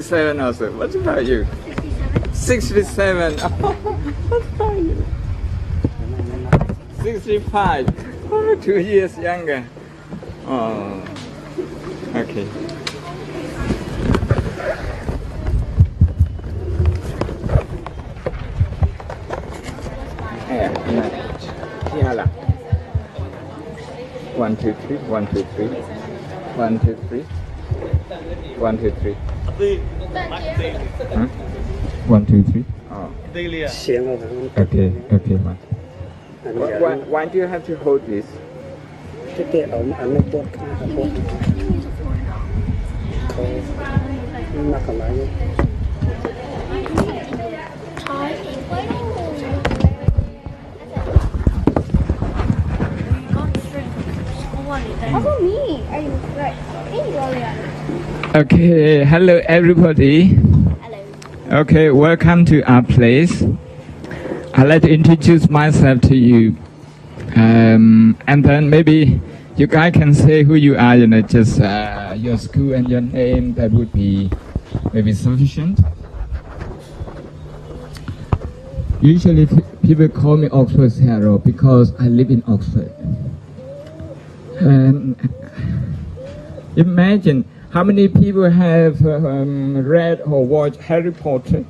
7 also. What about you? 67. Oh, what about you? 65. Oh, 2 years younger. Oh, okay. Yeah. 1, 2, 3. 1, 2, 3. 1, 2, 3. 1, 2, 3. 1, 2, 3. Oh. Okay, man. Why do you have to hold this? Okay, hello everybody. Hello. Okay, welcome to our place. I'd like to introduce myself to you. And then maybe you guys can say who you are, just your school and your name. That would be maybe sufficient. Usually people call me Oxford Sayadaw because I live in Oxford. And imagine how many people have read or watched Harry Potter?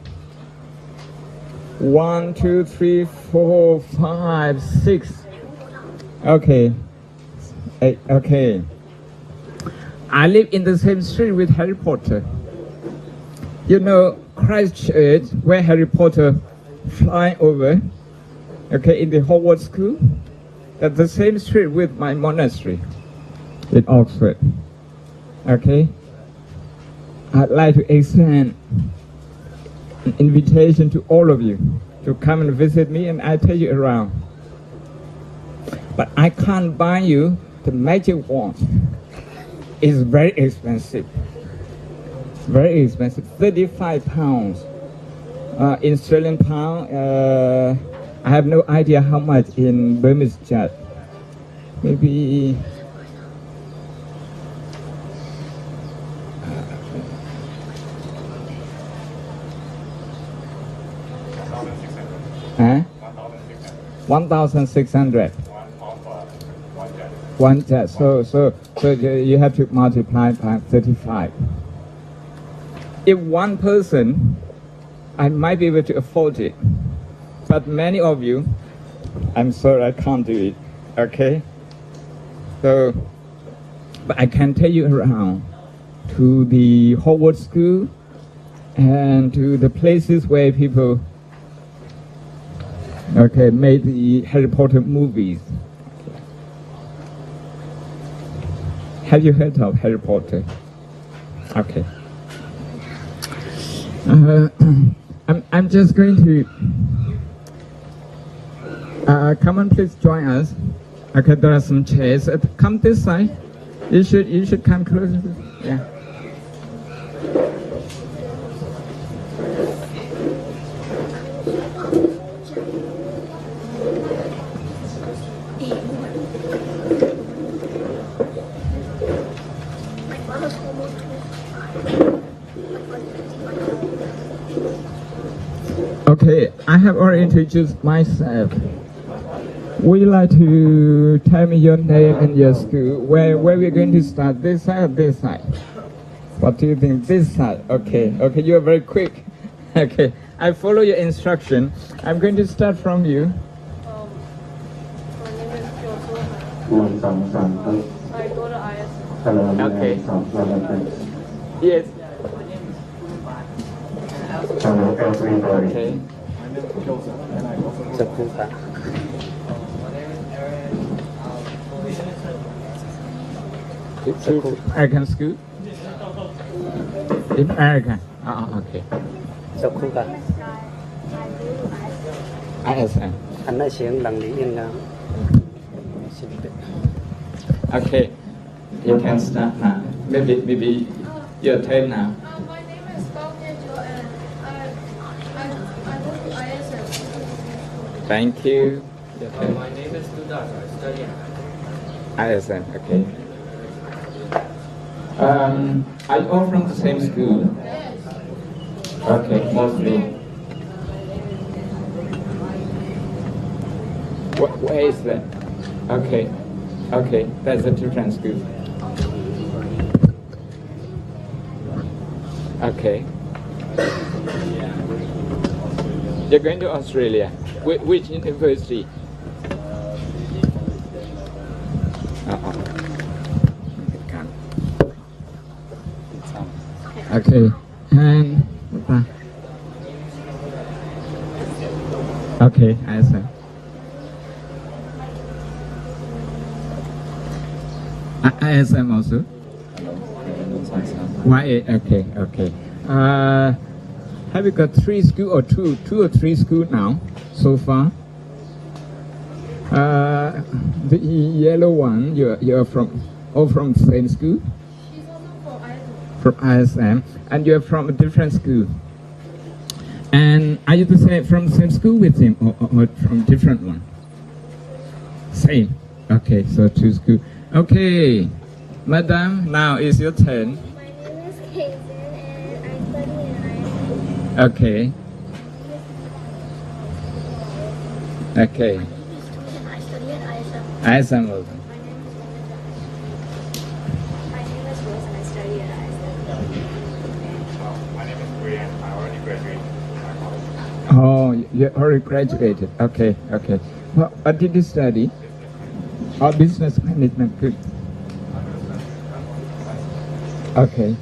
1, 2, 3, 4, 5, 6. Okay. 8. Okay. I live in the same street with Harry Potter. Christchurch, where Harry Potter flying over, in the Hogwarts School, that's the same street with my monastery in Oxford. Okay, I'd like to extend an invitation to all of you to come and visit me, and I'll take you around. But I can't buy you the magic wand. It's very expensive. Very expensive. 35 pounds. In Australian pound, I have no idea how much in Burmese kyat. Maybe 1,600. One jet. So you have to multiply by 35. If one person, I might be able to afford it. But many of you, I'm sorry, I can't do it. Okay? So, but I can take you around to the Hogwarts School and to the places where people made the Harry Potter movies. Have you heard of Harry Potter? Okay. I'm just going to come on, please join us. Okay, there are some chairs. Come this side. You should come closer. Yeah. Okay, I have already introduced myself. Would you like to tell me your name and your school? Where we're going to start? This side or this side? What do you think? This side. Okay, you are very quick. Okay, I follow your instruction. I'm going to start from you. I go to IS. Okay. Yes. Okay. American school? In America. Okay. ISM. Okay. You can start now. Maybe your turn now. My name is and I go to ISM. Thank you. My name is Dudas. I study ISM, okay. Are you all from the same school? Yes. Okay, mostly. Where is that? Okay, okay, that's a different school. Okay. You're going to Australia. Which university? Okay, and okay, I see. ISM also. Why? Okay, okay. Have you got 3 schools or two or three schools now so far? The yellow one, you're from the same school? She's also From ISM, and you're from a different school. And are you from the same school with him or from different one? Same. Okay, so 2 schools. Okay, Madam, now is your turn. My name is Kazen and I study in ISM. Okay. Okay. I study at ISM. ISM also. My name is Rose and I study at ISM. My name is Brian. I already graduated from my college. Oh, you already graduated. Okay, okay. What did you study? Oh, business management. Good. Okay.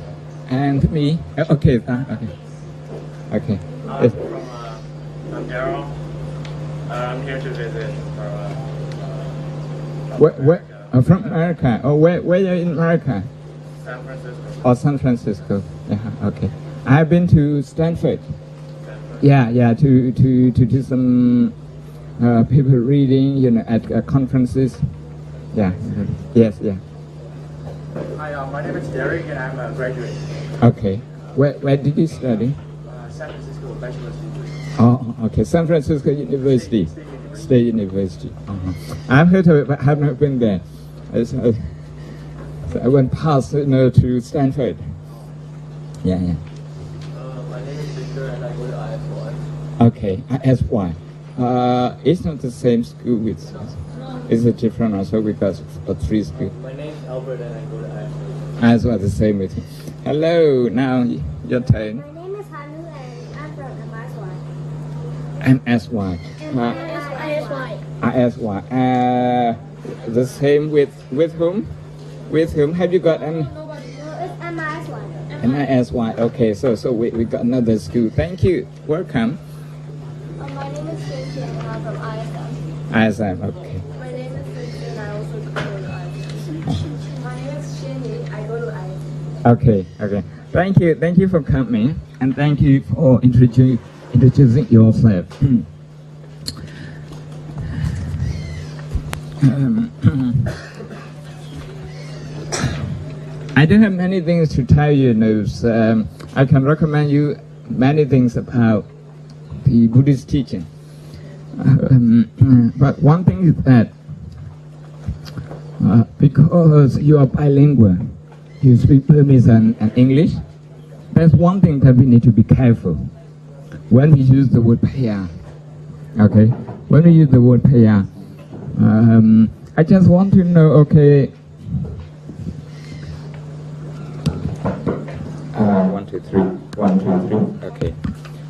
And me? Okay. Okay. Okay. Yes. I'm Daryl. I'm here to visit From America. Oh, where you're in America? San Francisco. Oh, San Francisco. Yeah. Okay. I've been to Stanford. Yeah. To do some people reading, at conferences. Yeah. Yes. Yeah. Hi, my name is Derek and I'm a graduate. Okay. Where did you study? San Francisco bachelor's degree. Oh, okay. San Francisco University. State University. I've heard of it, but I have not been there. So I went past, to Stanford. Yeah. My name is Victor and I go to ISY. Okay, ISY. It's not the same school with us. It's a different also because of 3 schools. My name is Albert and I go to ISY. ISY the same with you. Hello, now your turn. My name is Hanu and I'm from MSY. ISY. ISY. The same with whom? With whom? Have you got any? No, it's MISY. MISY. Okay, so we got another school. Thank you. Welcome. My name is Cindy and I'm from ISM. ISM. Okay. My name is Cindy and I also go to ISM. My name is Shinny. I go to ISM. Okay. Thank you for coming, and thank you for introducing yourself. I don't have many things to tell you. I can recommend you many things about the Buddhist teaching. But one thing is that because you are bilingual, you speak Burmese and English, that's one thing that we need to be careful when we use the word paya. Okay? When we use the word paya, I just want to know, okay, 1, 2, 3, 1, 2, 3, okay,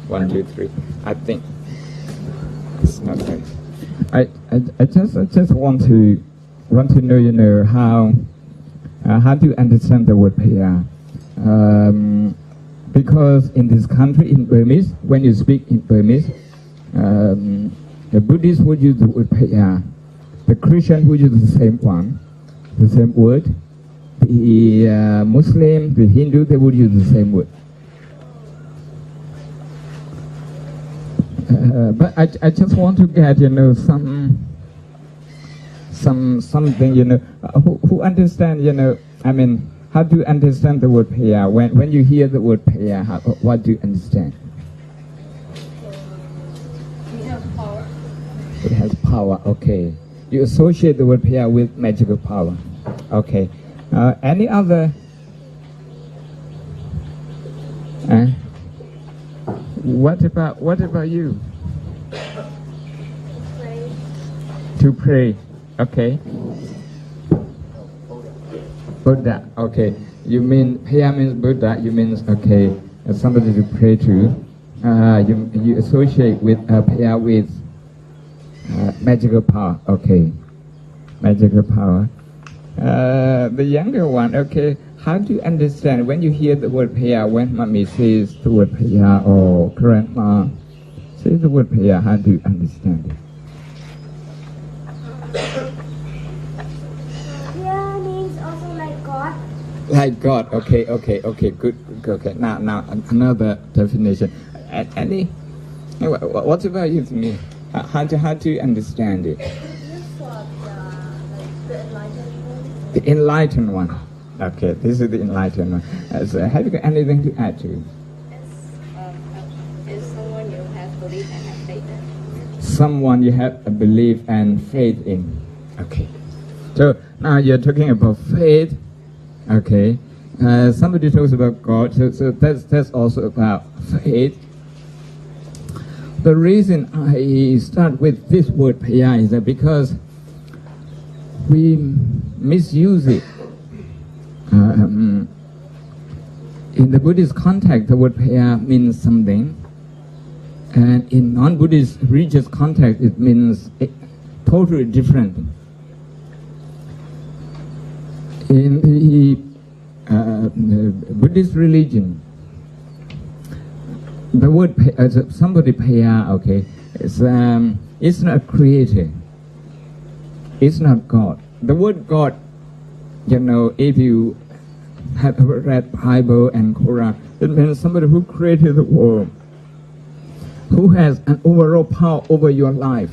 1, 2, 3, I think it's not right. I just want to know, how do you understand the word paya? Because in this country, in Burmese, when you speak in Burmese, the Buddhists would use the word paya. The Christian would use the same one, the same word. The Muslim, the Hindu, they would use the same word. But I just want to get, something, who understand, how do you understand the word paya? When you hear the word paya, what do you understand? We have power. It has power, okay. You associate the word paya with magical power. Okay. Any other? What about you? Pray. To pray. Okay. Buddha. Okay. You mean Paya means Buddha. You mean okay. Somebody to pray to. You associate with Paya with magical power. Okay. Magical power. The younger one. Okay. How do you understand when you hear the word Paya? When Mommy says the word Paya or Grandma says the word Paya, how do you understand it? Paya means also like God. Like God. Okay. Good. Okay. Now another definition. Any? What about you, to me? How do you understand it? This was the enlightenment. The enlightened one. Okay, this is the enlightened one. So have you got anything to add to it? Is someone you have belief and have faith in. Someone you have a belief and faith in. Okay. So now you're talking about faith. Okay. Somebody talks about God. So that's also about faith. The reason I start with this word Paya is that because we misuse it. In the Buddhist context, the word Paya means something, and in non-Buddhist religious context, it means totally different. In the Buddhist religion, the word somebody Paya, okay, it's not a creator. It's not God. The word God, if you have read Bible and Quran, it means somebody who created the world, who has an overall power over your life,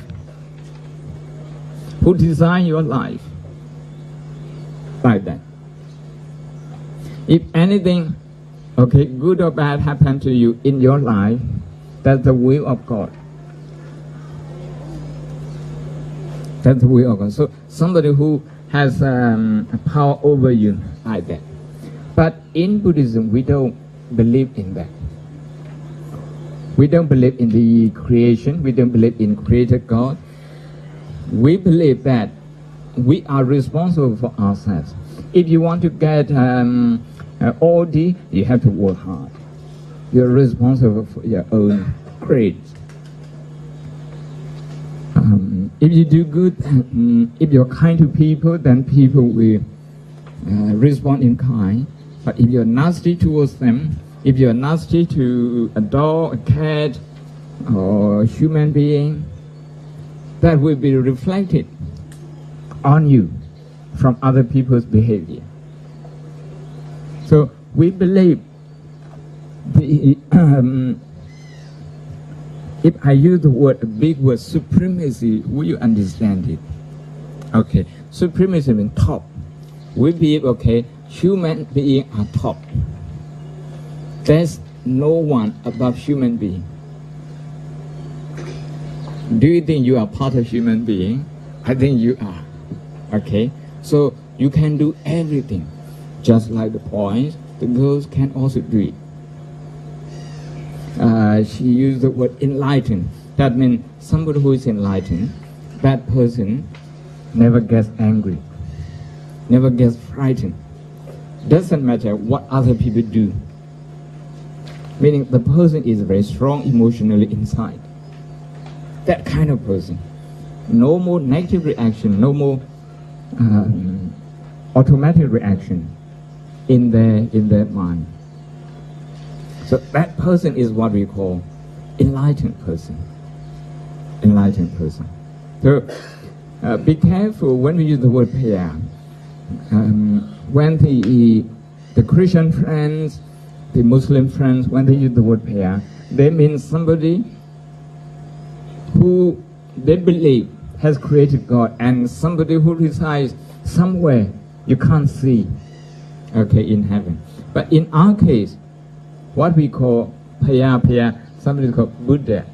who designed your life, like that. If anything, okay, good or bad happened to you in your life, that's the will of God. That's the will of God. So somebody who has a power over you, like that. But in Buddhism, we don't believe in that. We don't believe in the creation. We don't believe in creator God. We believe that we are responsible for ourselves. If you want to get all the, you have to work hard. You're responsible for your own grades. If you do good, if you're kind to people, then people will respond in kind. But if you're nasty towards them, if you're nasty to a dog, a cat, or a human being, that will be reflected on you from other people's behavior. So we believe if I use the word, a big word, supremacy, will you understand it? Okay, supremacy means top. We believe, okay, human beings are top. There's no one above human being. Do you think you are part of human being? I think you are. Okay, so you can do everything, just like the boys. The girls can also do it. She used the word enlightened. That means somebody who is enlightened, that person never gets angry, never gets frightened. Doesn't matter what other people do. Meaning the person is very strong emotionally inside. That kind of person. No more negative reaction, no more automatic reaction in their mind. So that person is what we call enlightened person. Enlightened person. So be careful when we use the word Paya. When the Christian friends, the Muslim friends, when they use the word Paya, they mean somebody who they believe has created God, and somebody who resides somewhere you can't see, okay, in heaven. But in our case, what we call Paya, somebody called Buddha,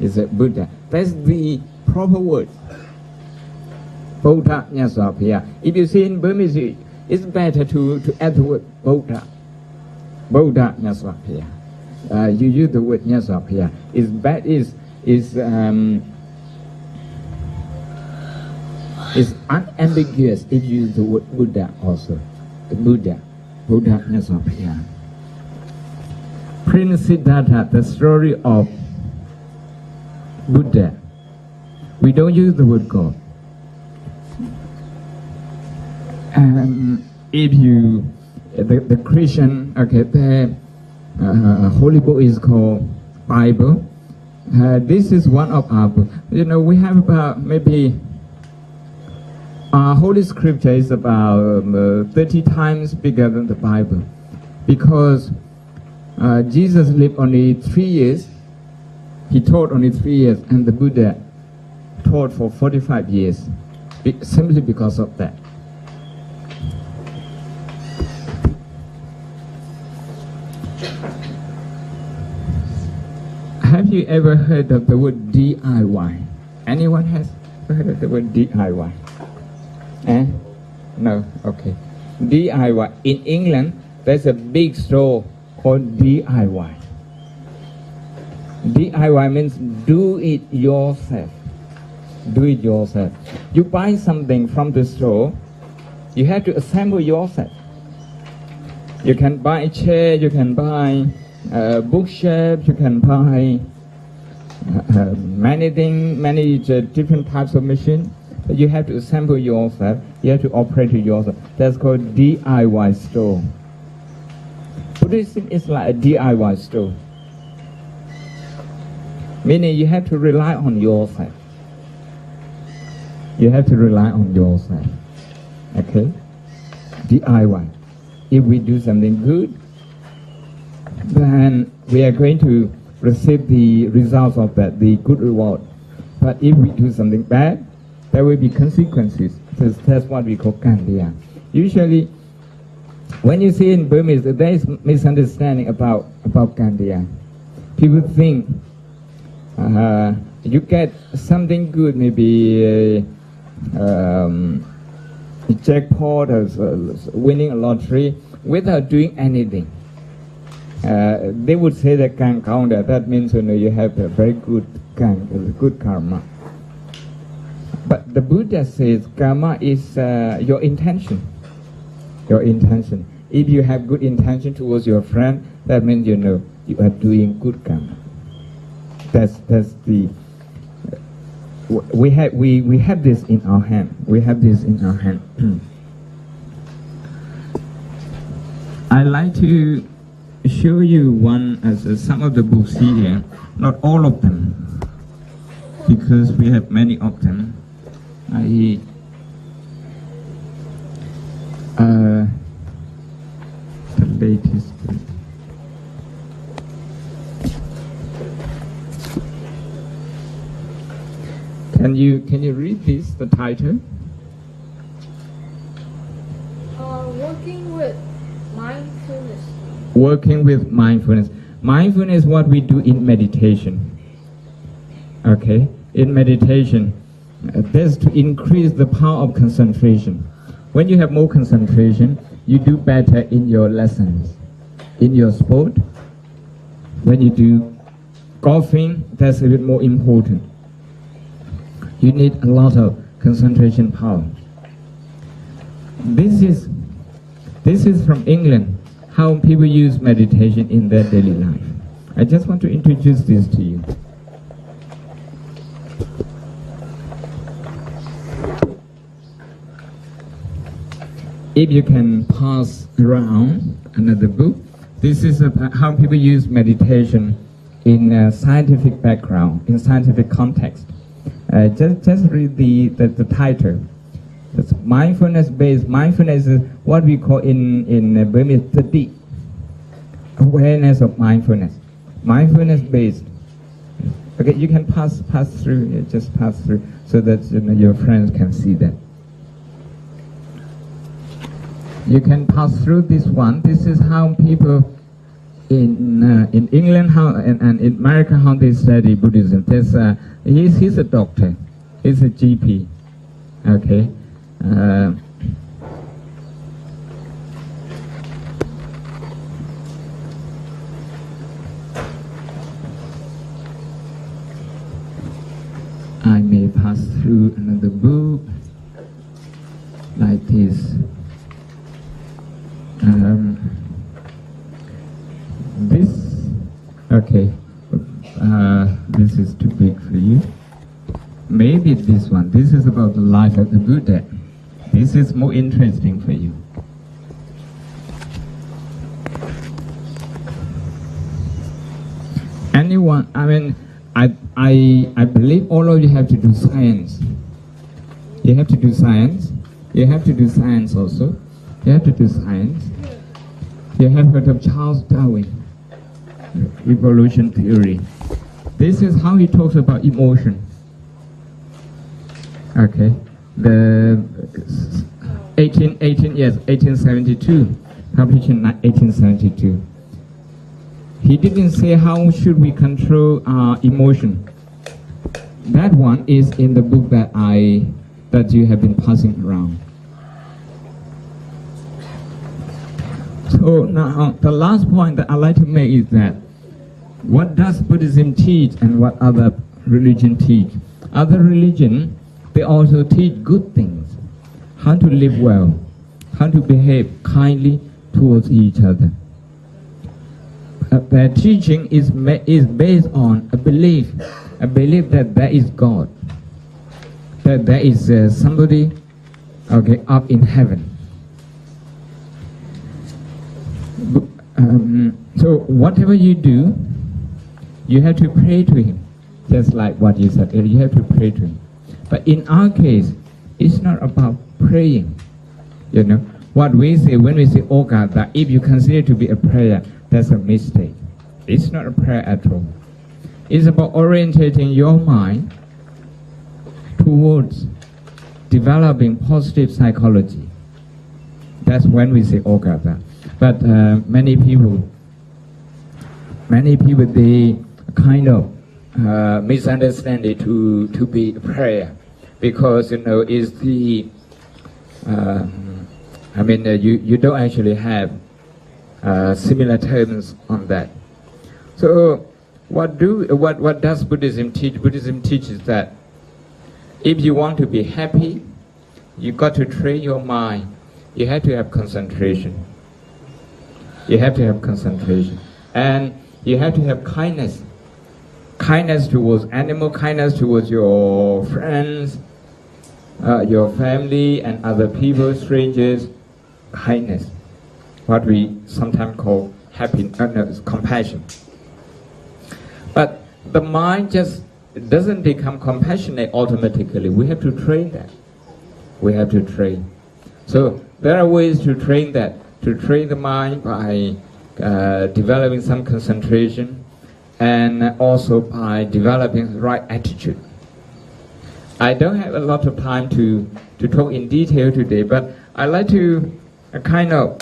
is a Buddha. That's the proper word. Buddha, Paya. If you see in Burmese, it's better to add the word Buddha. Buddha, Paya. you use the word nyasop here. Is bad is unambiguous if you use the word Buddha also. The Buddha nyasop here. Prince Siddhartha, the story of Buddha. We don't use the word God. If you, the Christian, okay, the Holy Book is called Bible. This is one of our books. You know, we have about maybe our Holy Scripture is about 30 times bigger than the Bible, because Jesus lived only 3 years. He taught only 3 years, and the Buddha taught for 45 years, simply because of that. Have you ever heard of the word DIY? Anyone has heard of the word DIY? No? Okay. DIY. In England, there's a big store called DIY. DIY means do it yourself. Do it yourself. You buy something from the store, you have to assemble yourself. You can buy a chair, you can buy a bookshelf, you can buy many things, many different types of machines. You have to assemble yourself, you have to operate it yourself. That's called DIY store. Buddhism is like a DIY store. Meaning you have to rely on yourself. You have to rely on yourself. Okay? DIY. If we do something good, then we are going to receive the results of that, the good reward. But if we do something bad, there will be consequences. That's what we call kandiya. Usually, when you see in Burmese, there is misunderstanding about kandiya. People think you get something good, maybe a jackpot or winning a lottery, without doing anything. They would say that kan kaunda. That means you have a very good karma. But the Buddha says karma is your intention. Your intention. If you have good intention towards your friend, that means you are doing good karma. That's the. We have this in our hand. We have this in our hand. I like to show you some of the books here. Not all of them, because we have many of them. The latest book. Can you read this? The title? Working with mindfulness. Working with mindfulness. Mindfulness is what we do in meditation. Okay, in meditation. That's to increase the power of concentration. When you have more concentration, you do better in your lessons, in your sport. When you do golfing, that's a bit more important. You need a lot of concentration power. This is from England, how people use meditation in their daily life. I just want to introduce this to you. If you can pass around another book, this is how people use meditation in a scientific background, in scientific context. Just read the title. It's mindfulness-based. Mindfulness is what we call in Burmese sati, awareness of mindfulness. Mindfulness-based. Okay, you can pass through. Just pass through so that your friends can see that. You can pass through this one. This is how people in England and in America how they study Buddhism. He's a doctor. He's a GP. Okay. I may pass through another book like this. Okay, this is too big for you. Maybe this one. This is about the life of the Buddha. This is more interesting for you. Anyone? I mean, I believe all of you have to do science. You have to do science. You have to do science also. You have to do science. You have heard of Charles Darwin, evolution theory. This is how he talks about emotion. Okay, the 1872, published in 1872. He didn't say how should we control our emotion. That one is in the book that you have been passing around. So now the last point that I'd like to make is that what does Buddhism teach and what other religion teach? Other religion, they also teach good things, how to live well, how to behave kindly towards each other. Their teaching is based on a belief that there is God, that there is somebody, okay, up in heaven. So whatever you do, you have to pray to Him, just like what you said. You have to pray to Him. But in our case, it's not about praying. You know what we say when we say "Oga," that if you consider to be a prayer, that's a mistake. It's not a prayer at all. It's about orientating your mind towards developing positive psychology. That's when we say "Oga." But many people, they kind of misunderstand it to be prayer, because is the you don't actually have similar terms on that. So what does Buddhism teach? Buddhism teaches that if you want to be happy, you got to train your mind. You have to have concentration. You have to have concentration, and you have to have kindness. Kindness towards animal, kindness towards your friends, your family, and other people, strangers. Kindness, what we sometimes call compassion. But the mind just doesn't become compassionate automatically. We have to train that. We have to train. So there are ways to train that. To train the mind by developing some concentration, and also by developing the right attitude. I don't have a lot of time to talk in detail today, but I'd like to kind of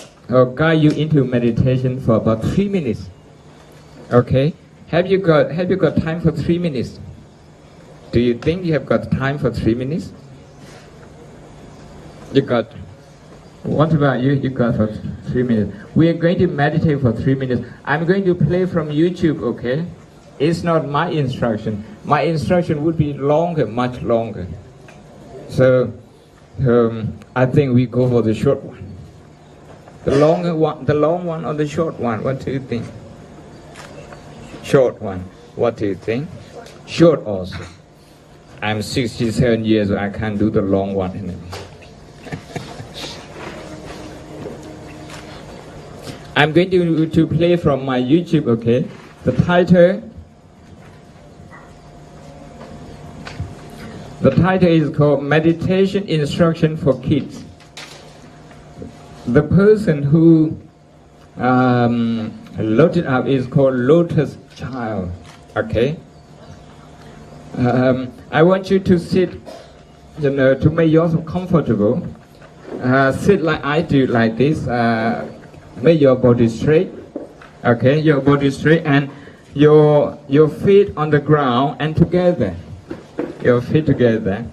guide you into meditation for about 3 minutes. Okay? Have you got time for 3 minutes? Do you think you have got time for 3 minutes? You got. What about you? You got for 3 minutes. We are going to meditate for 3 minutes. I'm going to play from YouTube, okay? It's not my instruction. My instruction would be longer, much longer. So, I think we go for the short one. The long one or the short one? What do you think? Short one. What do you think? Short also. I'm 67 years old. I can't do the long one anymore. I'm going to play from my YouTube, okay? The title is called Meditation Instruction for Kids. The person who loaded it up is called Lotus Child, okay? I want you to sit, to make yourself comfortable. Sit like I do, like this. Make your body straight, okay? Your body straight, and your feet on the ground and together. Your feet together.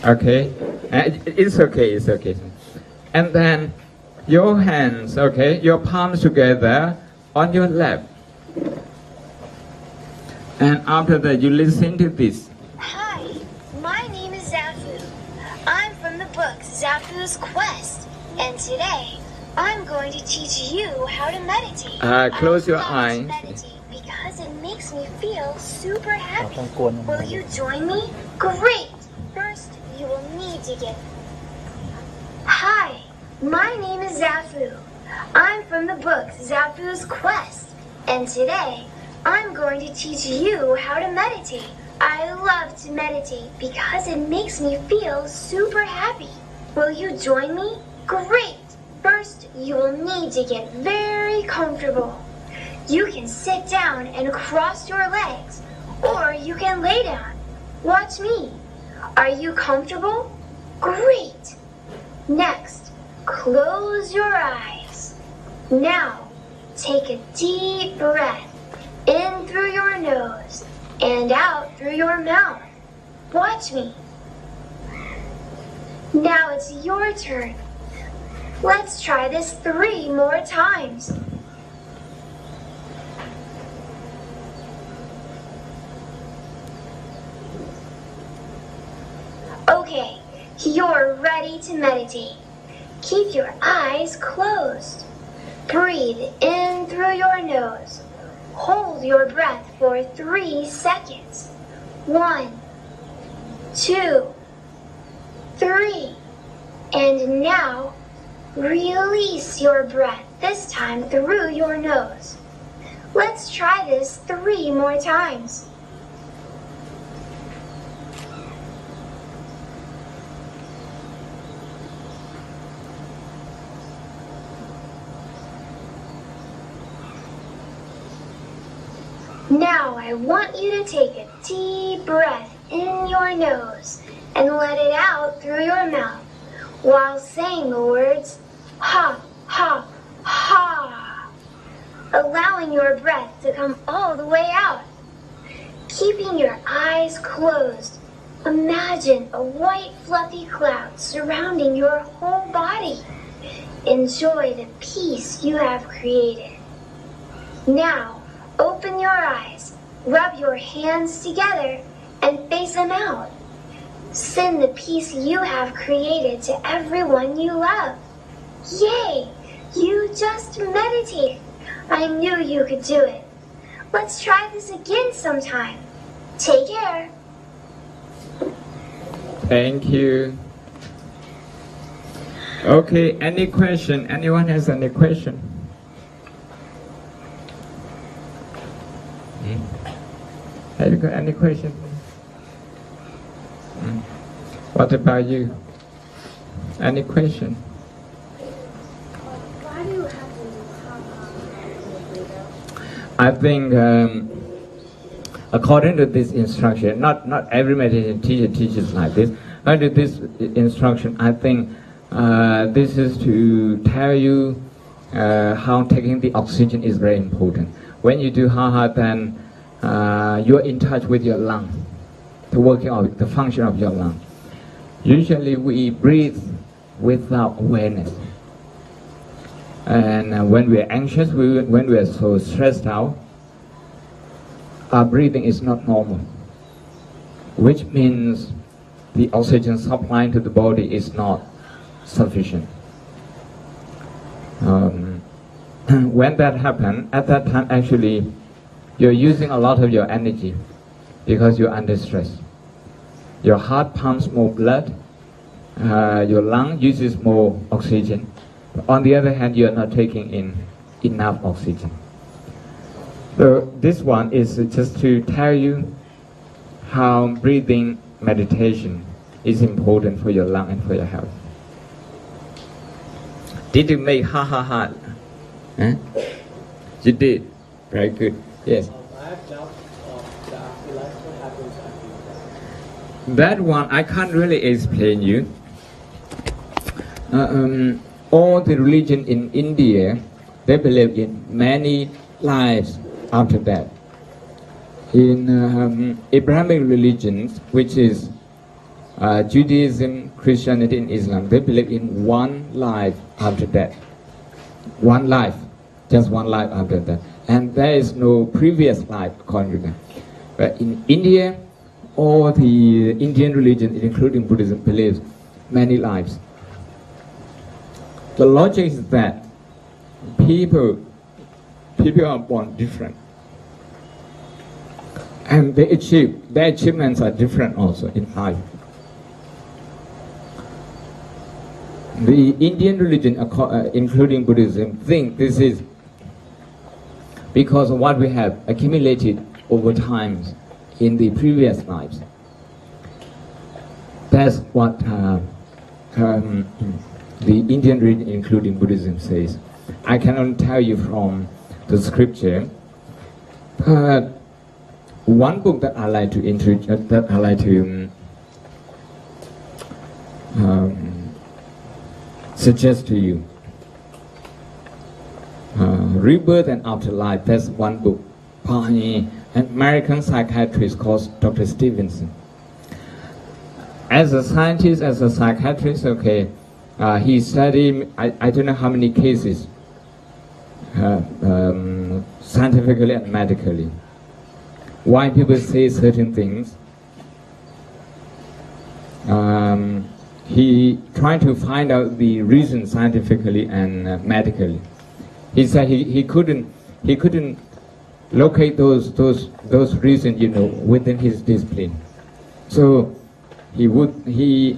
Okay? It's okay, it's okay. And then your hands, okay? Your palms together on your lap. And after that, you listen to this. Zafu's quest, and today I'm going to teach you how to meditate. Close your I love to eyes. meditate because it makes me feel super happy. ต้องกวนมัน Will you join me? Great! First, you will need to get... Hi, my name is Zafu. I'm from the book Zafu's Quest, and today I'm going to teach you how to meditate. I love to meditate because it makes me feel super happy. Will you join me? Great! First, you will need to get very comfortable. You can sit down and cross your legs, or you can lay down. Watch me. Are you comfortable? Great! Next, close your eyes. Now, take a deep breath in through your nose and out through your mouth. Watch me. Now it's your turn. Let's try this 3 more times. Okay, you're ready to meditate. Keep your eyes closed. Breathe in through your nose. Hold your breath for 3 seconds. 1, 2, 3. And now, release your breath, this time through your nose. Let's try this 3 more times. Now I want you to take a deep breath in your nose and let it out through your mouth while saying the words ha, ha, ha, allowing your breath to come all the way out. Keeping your eyes closed, imagine a white fluffy cloud surrounding your whole body. Enjoy the peace you have created. Now, open your eyes, rub your hands together, and face them out. Send the peace you have created to everyone you love. Yay! You just meditated. I knew you could do it. Let's try this again sometime. Take care. Thank you. Okay, any question? Anyone has any question? Have you got any question? What about you? Any question? Why do you have to do ha-ha? I think according to this instruction, not every meditation teacher teaches like this. Under this instruction, I think this is to tell you how taking the oxygen is very important. When you do ha-ha, then you're in touch with your lung, the working of the function of your lung. Usually we breathe without awareness, and when we are anxious, when we are so stressed out, our breathing is not normal, which means the oxygen supply to the body is not sufficient. When that happens, at that time actually you're using a lot of your energy because you're under stress. Your heart pumps more blood, your lung uses more oxygen. But on the other hand, you're not taking in enough oxygen. So this one is just to tell you how breathing meditation is important for your lung and for your health. Did you make ha ha ha? Huh? You did. Very good. Yes. I have doubt the afterlife. What happens after you die? That one I can't really explain you. All the religion in India, they believe in many lives after that. In Abrahamic religions, which is Judaism, Christianity, and Islam, they believe in one life after that. One life, just one life after that. And there is no previous life according to them. But in India, all the Indian religions, including Buddhism, believes many lives. The logic is that people are born different, and their achievements are different also in life. The Indian religion, including Buddhism, think this is because of what we have accumulated over time in the previous lives. That's what the Indian religion, including Buddhism, says. I can only tell you from the scripture. One book that I like to introduce, that I like to suggest to you, Rebirth and Afterlife. That's one book by an American psychiatrist called Dr. Stevenson. As a scientist, as a psychiatrist, okay, he studied, I don't know how many cases, scientifically and medically. Why people say certain things. He tried to find out the reason scientifically and medically. He said he couldn't locate those reasons, within his discipline. So he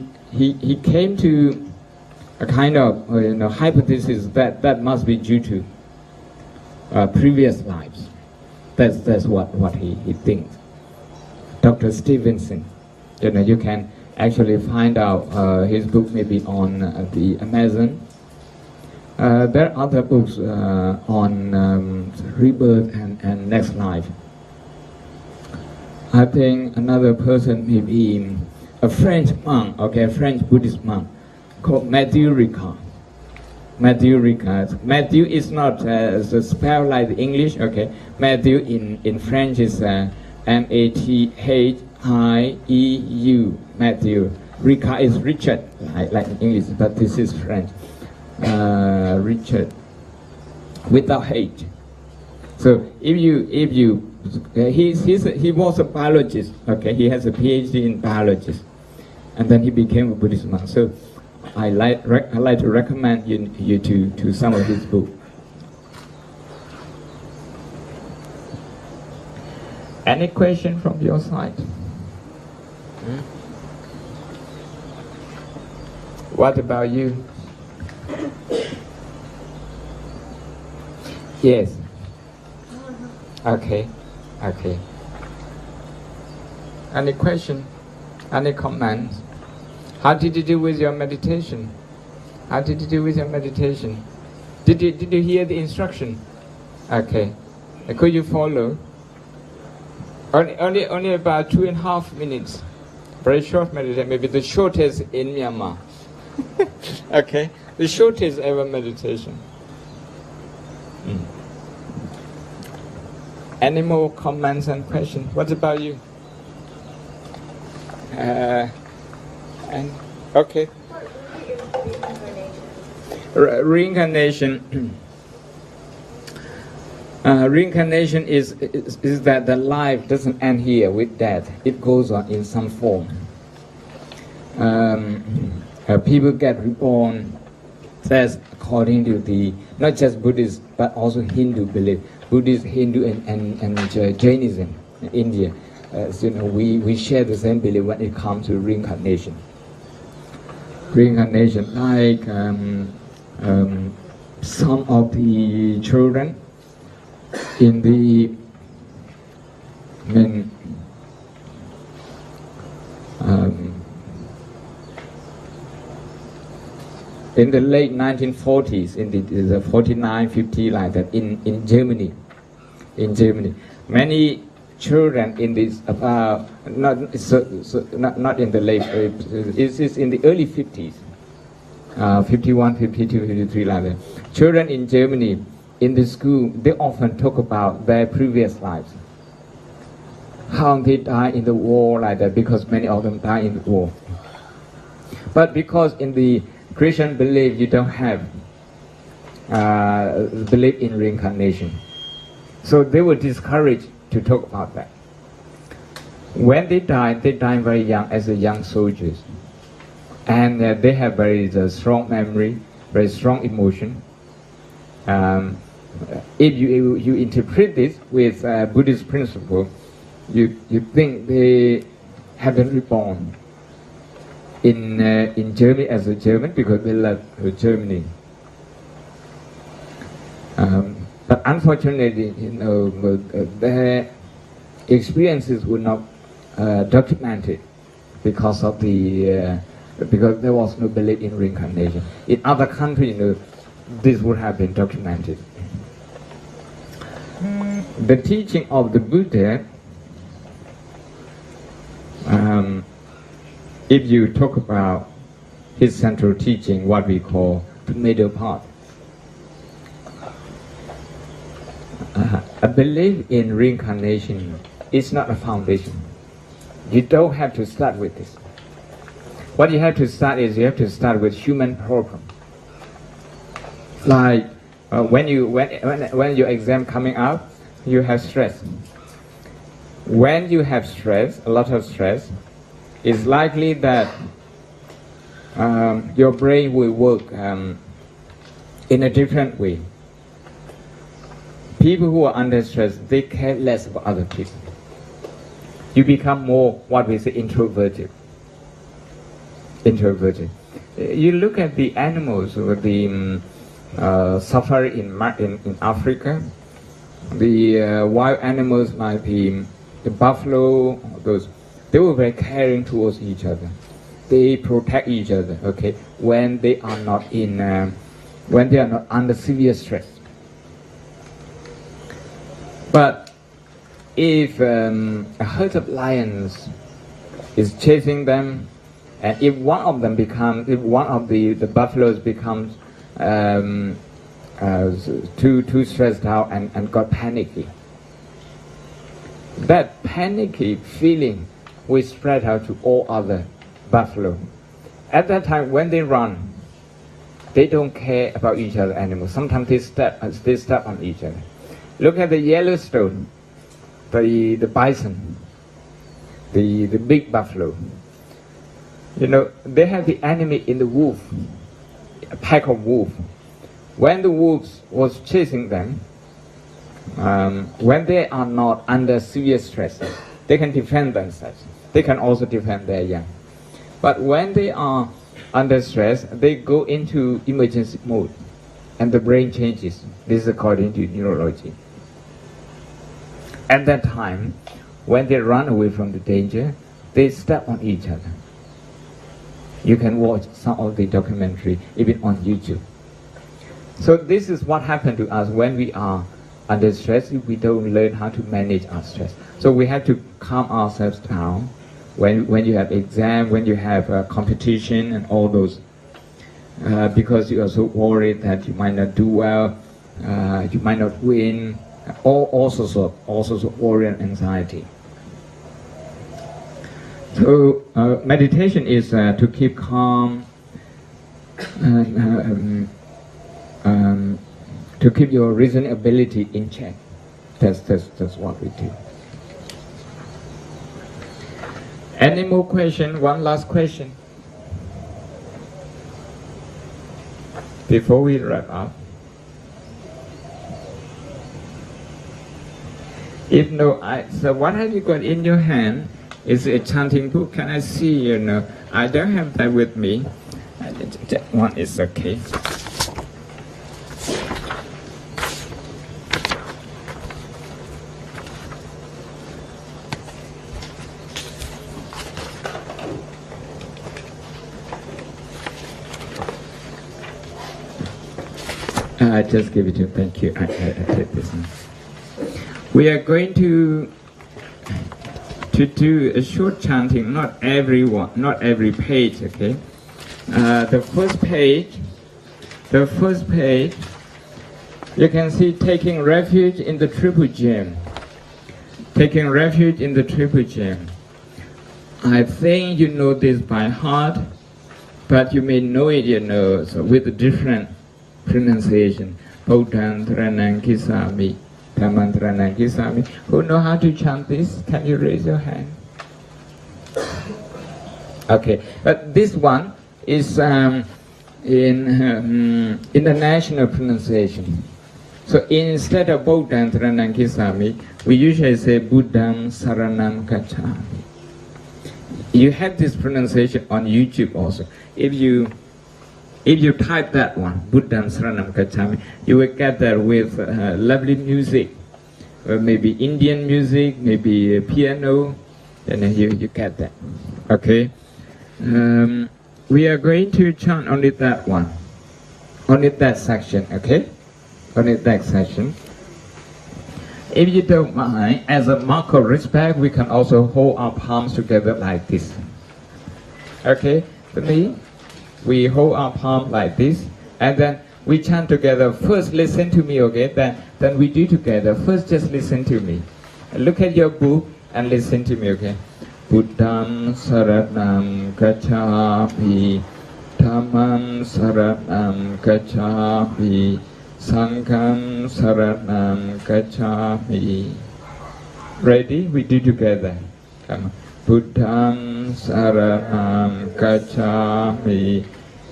came to a kind of hypothesis that must be due to previous lives. That's what he thinks. Dr. Stevenson, you can actually find out his book maybe on the Amazon. There are other books on rebirth and next life. I think another person may be a French monk, a French Buddhist monk called Matthew Ricard. Matthew Ricard. Matthew is not spelled like the English, Matthew in French is M-A-T-H-I-E-U, Matthew. Ricard is Richard, like in English, but this is French. Richard, without H. So he was a biologist, he has a PhD in biology, and then he became a Buddhist monk. So I like to recommend you to some of his books. Any question from your side? What about you? Yes. Okay. Any question? Any comments? How did you do with your meditation? Did you hear the instruction? Okay. Could you follow? Only about 2.5 minutes. Very short meditation, maybe the shortest in Myanmar. The shortest ever meditation. Any more comments and questions? What about you? Reincarnation. Reincarnation is that the life doesn't end here with death. It goes on in some form. People get reborn. That's according to the not just Buddhist but also Hindu belief. Buddhist, Hindu, and Jainism in India. We share the same belief when it comes to reincarnation. Reincarnation, like some of the children in the in the late 1940s, in the 49, 50, like that, in Germany, many children in this not in the late, it's in the early 50s, 51, 52, 53, like that. Children in Germany in the school, they often talk about their previous lives, how they died in the war, like that, because many of them died in the war. But because in the Christian belief you don't have belief in reincarnation, so they were discouraged to talk about that. When they died very young, as a young soldiers, and they have very strong memory. very strong emotion. If you interpret this with Buddhist principle, you think they haven't reborn in Germany as a German because they love Germany. But unfortunately, their experiences were not documented because of because there was no belief in reincarnation. In other countries, this would have been documented. The teaching of the Buddha, if you talk about his central teaching, what we call the middle part, a belief in reincarnation is not a foundation. You don't have to start with this. What you have to start is you have to start with human problem. Like when your exam coming out, you have stress. When you have stress, a lot of stress, it's likely that your brain will work in a different way. People who are under stress, they care less about other people. You become more, what we say, introverted. You look at the animals or the safari in Africa, the wild animals like the buffalo, those, they were very caring towards each other. They protect each other, okay, when they are not under severe stress. But if a herd of lions is chasing them, and if one of the buffaloes becomes too stressed out and got panicky, that panicky feeling will spread out to all other buffalo. At that time, when they run, they don't care about each other anymore. Sometimes they step on each other. Look at the Yellowstone, the bison, the big buffalo. They have the enemy in the wolf, a pack of wolves. When the wolves was chasing them, when they are not under severe stress, they can defend themselves. They can also defend their young. But when they are under stress, they go into emergency mode, and the brain changes. This is according to neurology. At that time, when they run away from the danger, they step on each other. You can watch some of the documentary even on YouTube. So this is what happened to us when we are under stress. If we don't learn how to manage our stress, so we have to calm ourselves down. When you have exam, when you have a competition and all those, because you are so worried that you might not do well, you might not win, all sorts of worry and anxiety. So meditation is to keep calm, to keep your reasoning ability in check. That's what we do. Any more question? One last question before we wrap up. If no, so what have you got in your hand? Is a chanting book. Can I see? I don't have that with me. That one is okay. I just give it to you. Thank you. I take this one. We are going to do a short chanting, not every page, okay? The first page, you can see taking refuge in the triple gem. Taking refuge in the triple gem. I think you know this by heart, but you may know it, so with a different pronunciation. Badanta Kisami. Who know how to chant this? Can you raise your hand? Okay, but this one is in international pronunciation. So instead of Buddham Saranam Gacchami, we usually say Buddham Saranam Gacchami. You have this pronunciation on YouTube also. If you type that one, Buddham Saranam Gacchami, you will get that with lovely music, maybe Indian music, maybe piano, and you get that. Okay. We are going to chant only that one, only that section. Okay, only that section. If you don't mind, as a mark of respect, we can also hold our palms together like this. Okay, for me, we hold our palm like this, and then we chant together. First, listen to me, okay? Then we do together. First, just listen to me. Look at your book and listen to me, okay? Buddham Saranam Gacchami, Dhammam Saranam Gacchami, Sangham Saranam Gacchami. Ready? We do together. Come on. Buddham Saranam Gacchami,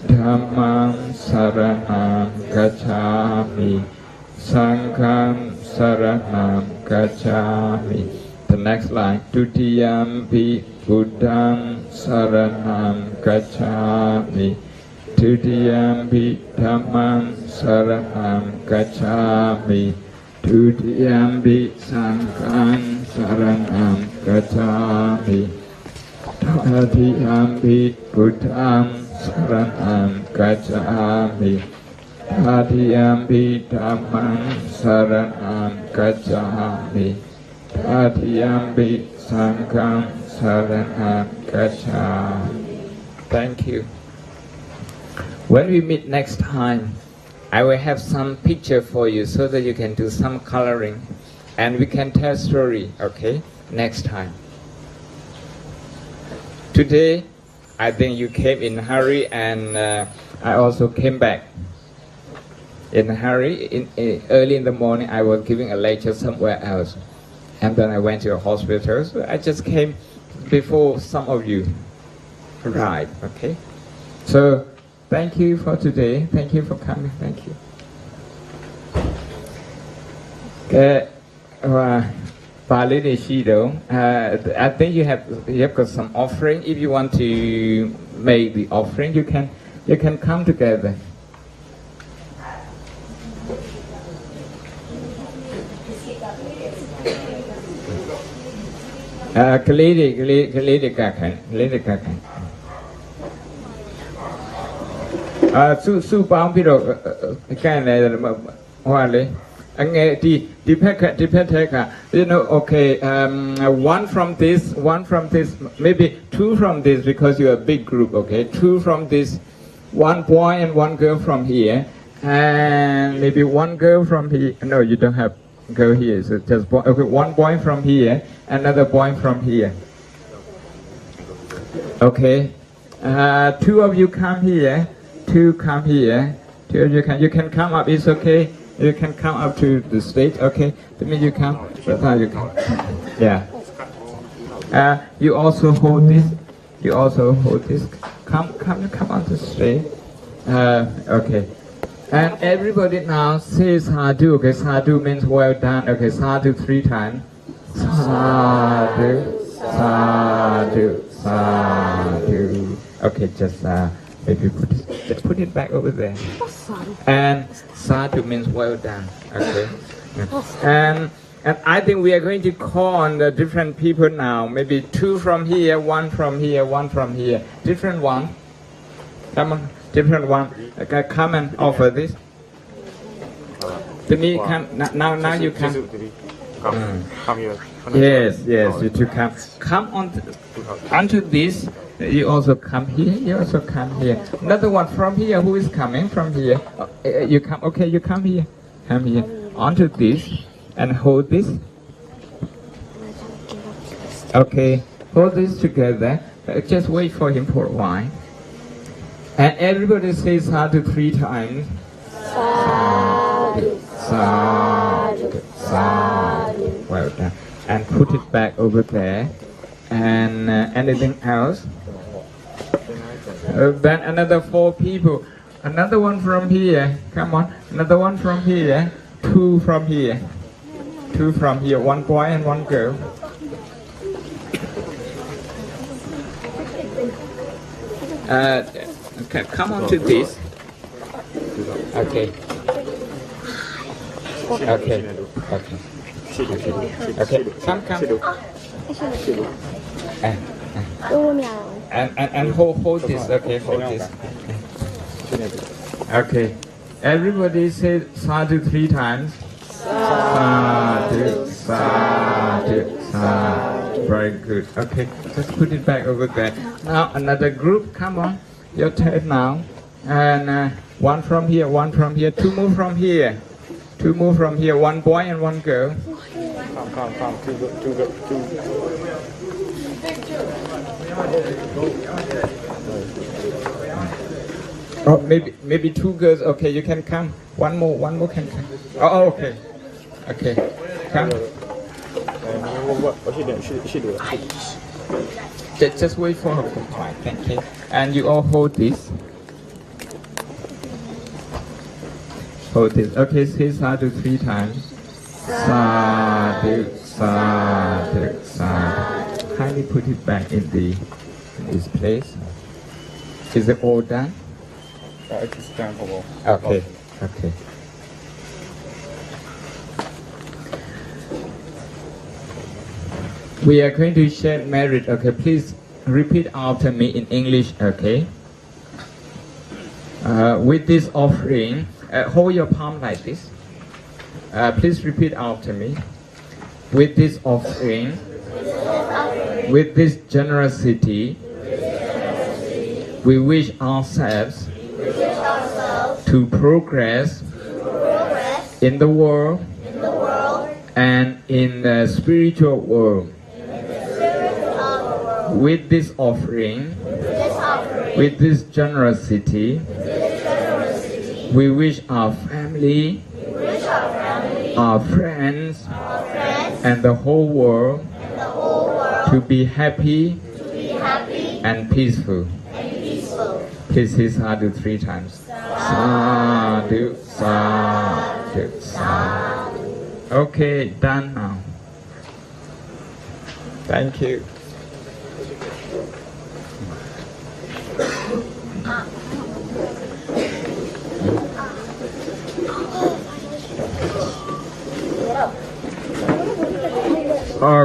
Dhammam Saranam Gacchami, Sangham Saranam Gacchami. The next line, Tutiyampi Buddham Saranam Gacchami, Tutiyampi Dhammam Saranam Gacchami, Tutiyampi Sangham Saranam Gacchami, Tatiyampi Buddham Saranam Gacchami, Tatiyampi Dhammam Saranam Gacchami, Tatiyampi Sangham Saranam Gacchami. Thank you. When we meet next time, I will have some picture for you so that you can do some coloring and we can tell story, okay? Next time. Today, I think you came in a hurry and I also came back in a hurry. Early in the morning, I was giving a lecture somewhere else. And then I went to a hospital, so I just came before some of you arrived, okay? So, thank you for today. Thank you for coming. Thank you. I think you have got some offering. If you want to make the offering, you can come together. Su bao pi ro cái này hoa lấy anh nghe đi you know, okay, one from this, maybe two from this because you're a big group, okay, two from this, one boy and one girl from here, and maybe one girl from here. No, you don't have girl here, so just boy. Okay, one boy from here, another boy from here. Okay, two of you come here. Two come here. Two of you can come up. It's okay. You can come up to the stage. Okay. That means you come. That's how you come. Yeah. You also hold this. You also hold this. Come on the stage. Okay. And everybody now says sadhu. Okay. Sadhu means well done. Okay. Sadhu 3 times. Sadhu. Sadhu. Sadhu. Okay. Just maybe just put it back over there. And sadhu means well done. Okay. And I think we are going to call on the different people now. Maybe 2 from here, 1 from here, 1 from here. Different one. Come on, different one. Okay, come and offer this. To me, come now. You come. Come here. Yes, you two come. Come on onto this. You also come here. You also come here. Another one from here. Who is coming from here? You come. Okay, you come here. Come here. Onto this and hold this. Okay, hold this together. Just wait for him for a while. And everybody says sadhu 3 times. Sadhu, sadhu, sadhu. Well done. And put it back over there. And anything else? Then another 4 people. Another one from here. Come on. Another one from here. Two from here. Two from here. One boy and one girl. Okay, come on to this. Okay. Okay. Okay. Come. And hold this. Okay, hold this. Okay. Everybody say sadhu 3 times. Sadhu, sadhu, sadhu. Very good. Okay, just put it back over there. Now another group. Come on. Your turn now. And one from here, one from here. 2 more from here. 2 more from here. 1 boy and 1 girl. Come. Two. Oh, maybe 2 girls. Okay, you can come. One more can come. Oh, okay. Okay, come. Just wait for her. Fine, thank you. And you all hold this. Hold this. Okay, say sadhu 3 times. Sadhu, sadhu, sadhu. Kindly put it back in this place. Is it all done? It is done for all. Okay. Okay. We are going to share merit. Okay, please repeat after me in English. Okay. With this offering, hold your palm like this. Please repeat after me. With this offering, with this generosity, we wish ourselves to progress in the world and in the spiritual world. With this offering, with this generosity, we wish our family, our friends, and the whole world to be happy and peaceful. Please say sadhu 3 times. Sadhu, sadhu, sadhu. Okay, done now. Thank you.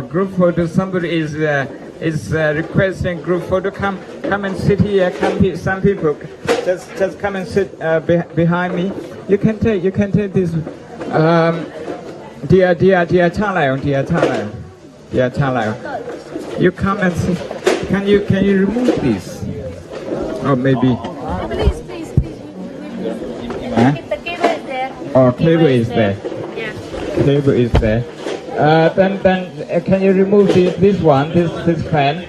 Group photo. Somebody is requesting group photo. Come and sit here. Come here. Some people just come and sit behind me. You can take this. Dear Chalayo. You come and sit. Can you remove this? Or maybe. Please. Huh? The cable is there. Oh, cable is there. Yeah. Cable is there. Then can you remove this fan?